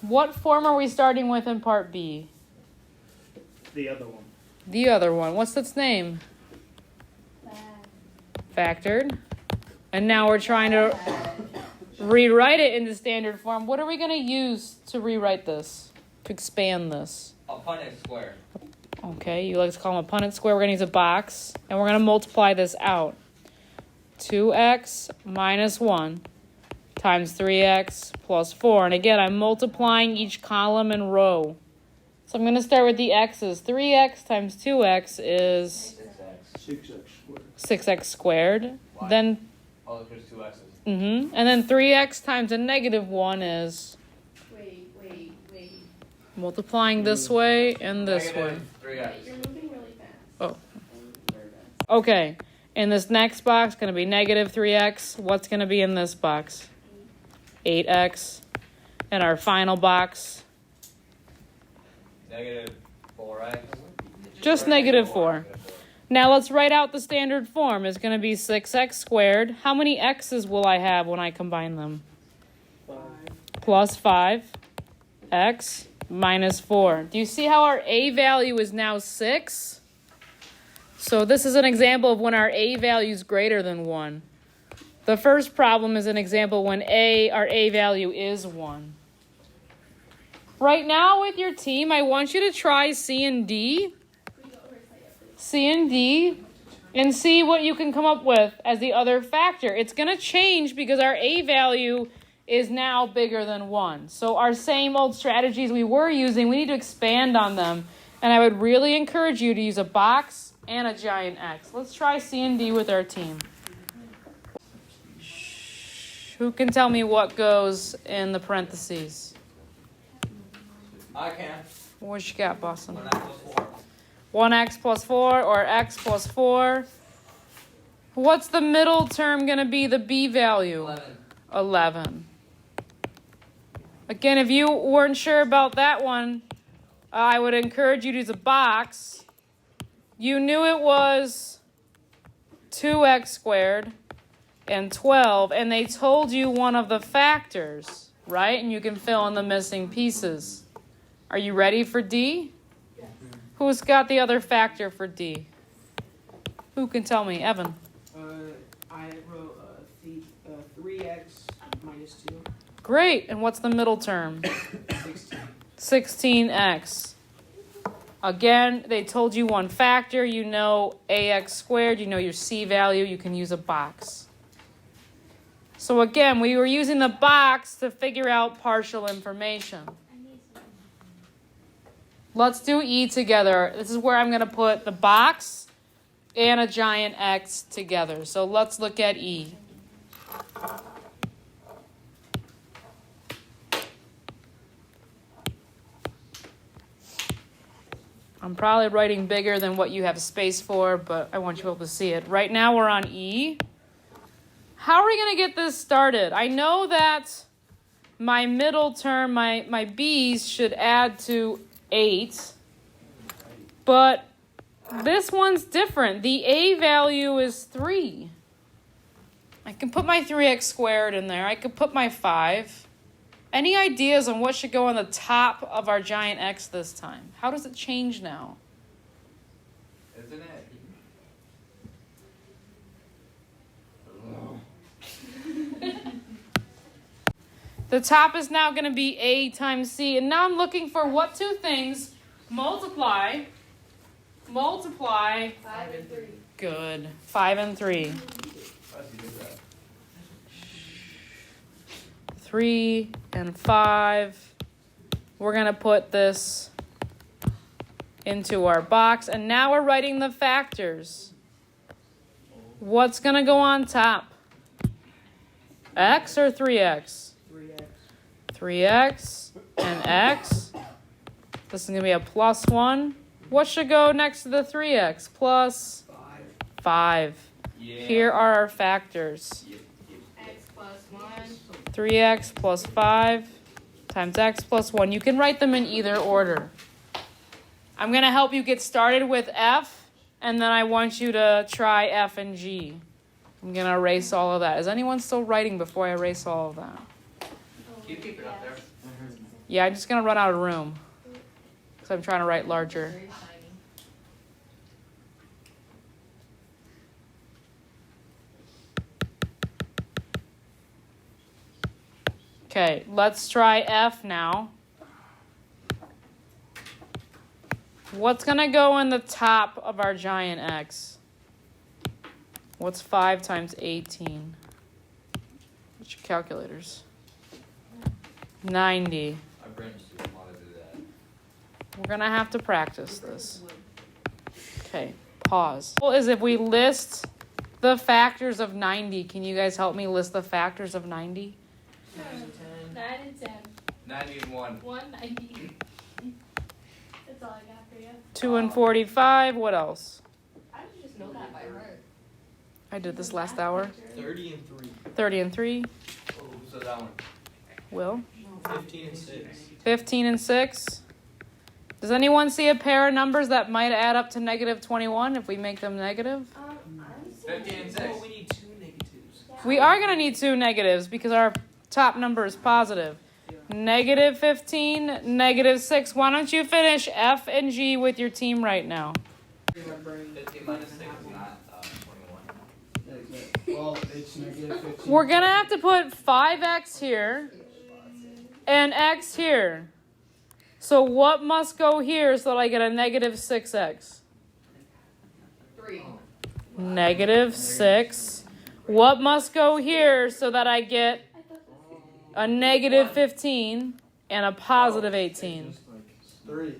What form are we starting with in part B? The other one. The other one. What's its name? Factored. And now we're trying to rewrite it into standard form. What are we going to use to rewrite this? To expand this? A Punnett square. Okay, you like to call them a Punnett square. We're going to use a box. And we're going to multiply this out. 2x minus 1 times 3x plus 4. And again, I'm multiplying each column and row. So I'm going to start with the x's. 3x times 2x is 6x squared. Why? Then, there's two x's. and then 3x times a negative 1 is Wait. multiplying this way and this way. 3x. You're moving really fast. Oh. Okay. In this next box, going to be negative 3x. What's going to be in this box? 8x. And our final box, Negative 4x. just negative 4. Now let's write out the standard form. It's going to be 6x squared. How many x's will I have when I combine them? 5. Plus 5x minus 4. Do you see how our a value is now 6? So this is an example of when our a value is greater than 1. The first problem is an example when our a value is 1. Right now with your team, I want you to try C and D. C and D, and see what you can come up with as the other factor. It's going to change because our a value is now bigger than 1. So our same old strategies we were using, we need to expand on them. And I would really encourage you to use a box and a giant X. Let's try C and D with our team. Who can tell me what goes in the parentheses? I can. What you got, Boston? 1x plus 4. 1x plus 4 or x plus 4. What's the middle term going to be, the b value? 11. Again, if you weren't sure about that one, I would encourage you to use a box. You knew it was 2x squared and 12, and they told you one of the factors, right? And you can fill in the missing pieces. Are you ready for D? Yes. Who's got the other factor for D? Who can tell me? Evan. I wrote 3x minus 2. Great. And what's the middle term? 16. 16x. Again, they told you one factor. You know ax squared. You know your c value. You can use a box. So again, we were using the box to figure out partial information. Let's do E together. This is where I'm going to put the box and a giant X together. So let's look at E. I'm probably writing bigger than what you have space for, but I want you all to see it. Right now we're on E. How are we going to get this started? I know that my middle term, my B's should add to 8, but this one's different. The A value is 3. I can put my 3x squared in there. I could put my 5. Any ideas on what should go on the top of our giant X this time? How does it change now? Isn't it? The top is now going to be A times C. And now I'm looking for what two things? Multiply. 5 and 3. Good. 5 and 3. 3 and 5. We're going to put this into our box. And now we're writing the factors. What's going to go on top? X or 3x? 3x and x. This is going to be a plus 1. What should go next to the 3x? Plus 5. Yeah. Here are our factors. X plus 1. 3x plus 5 times x plus 1. You can write them in either order. I'm going to help you get started with F, and then I want you to try F and G. I'm going to erase all of that. Is anyone still writing before I erase all of that? You keep it up there. Yeah, I'm just going to run out of room. Because I'm trying to write larger. Very tiny. Okay, let's try F now. What's going to go in the top of our giant X? What's 5 times 18? What's your calculators? 90. My brain just didn't want to do that. We're going to have to practice this. Okay, pause. Well, is if we list the factors of 90. Can you guys help me list the factors of 90? 9 and 10. 9 and 10. 91. 190. That's all I got for you. 2 and 45. What else? I would just know that by heart. I did this last hour. 30 and 3. 30 and 3. Oh, who said that one? Will. 15 and 6. 15 and 6. Does anyone see a pair of numbers that might add up to negative 21 if we make them negative? Honestly. 15 and 6. Well, we need 2 negatives. We are going to need 2 negatives because our top number is positive. Negative 15, negative 6. Why don't you finish F and G with your team right now? 15 minus 6 is not 21. Well, it's negative 15. We're going to have to put 5x here and x here. So what must go here so that I get a negative 6x? 3. Negative 6. What must go here so that I get a negative 15 and a positive 18? 3.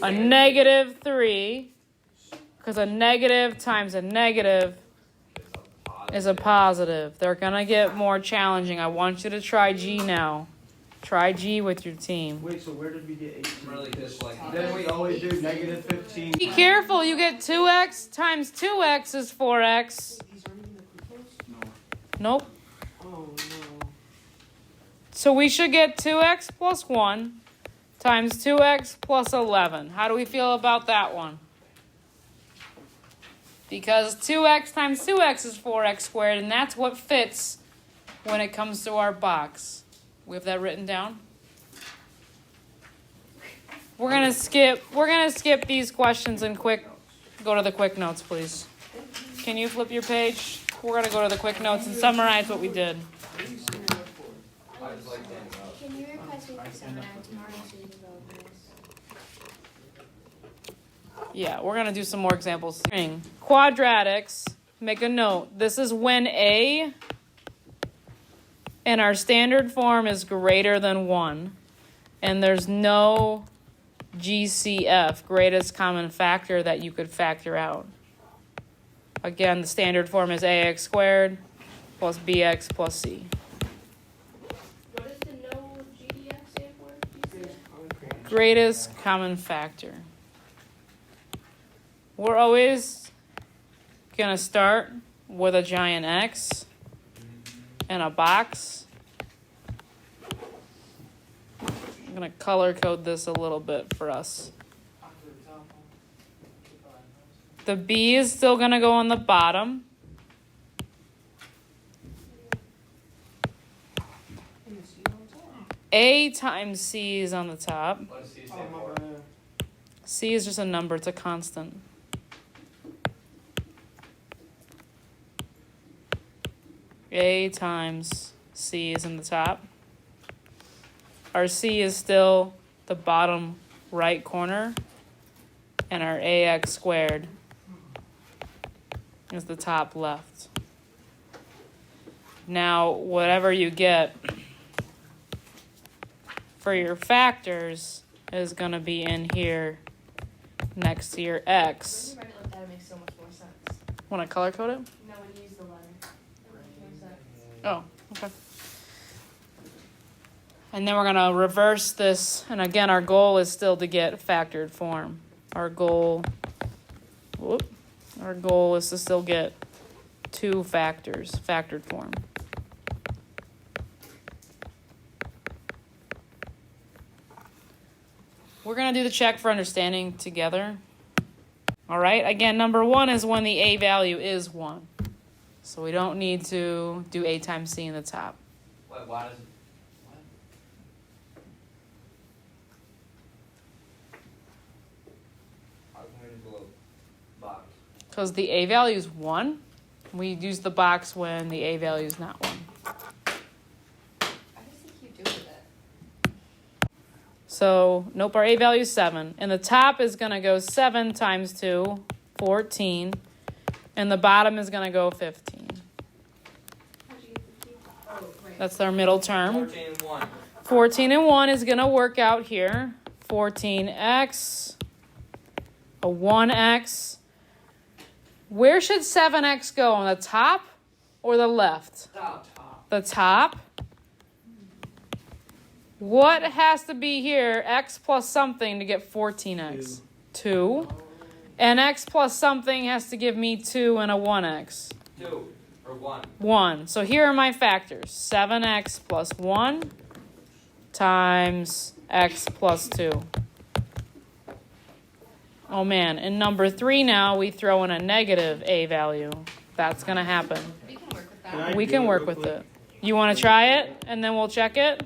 A negative 3. Because a negative times a negative is a positive. They're going to get more challenging. I want you to try G now. Try G with your team. Wait, so where did we get 18? I'm really disliking Then we always do negative 15. Be careful. You get 2x times 2x is 4x. These aren't even the quick notes? No. Nope. Oh, no. So we should get 2x plus 1 times 2x plus 11. How do we feel about that one? Because 2x times 2x is 4x squared, and that's what fits when it comes to our box. We have that written down. We're gonna skip these questions and go to the quick notes, please. Can you flip your page? We're gonna go to the quick notes and summarize what we did. I just like that. Can you request me for seminar tomorrow so you can go over this? Yeah, we're gonna do some more examples. Quadratics. Make a note. This is when a and our standard form is greater than 1, and there's no GCF, greatest common factor, that you could factor out. Again, the standard form is ax squared plus bx plus c. What does the no GDF stand for? GCF? Greatest common factor. We're always going to start with a giant X and a box. I'm going to color code this a little bit for us. The B is still going to go on the bottom. A times C is on the top. What does C Oh, stand my for? bad. C is just a number, it's a constant. A times C is in the top. Our C is still the bottom right corner, and our ax squared is the top left. Now, whatever you get for your factors is going to be in here next to your x. When you write it like that, it makes so much more sense. Want to color code it? No, when you use the letter. It makes more sense. Oh, okay. And then we're going to reverse this. And again, our goal is still to get factored form. Our goal is to still get 2 factors, factored form. We're going to do the check for understanding together. All right. Again, number 1 is when the a value is 1. So we don't need to do a times c in the top. Why does because the a value is 1. We use the box when the a value is not 1. I just think you do with it. So, nope, our a value is 7. And the top is going to go 7 times 2, 14. And the bottom is going to go 15. How'd you get 15? Oh, right. That's our middle term. 14 and 1. 14 and 1 is going to work out here. 14x, a 1x. Where should 7x go? On the top or the left? Top. The top. What has to be here? X plus something to get 14x. 2. And x plus something has to give me 2 and a 1x. 2 or 1. 1. So here are my factors. 7x plus 1 times x plus 2. Oh man, in number 3 now we throw in a negative a value. That's going to happen. We can work with Can that. I We do can it work real with quick? it. You want to try it and then we'll check it?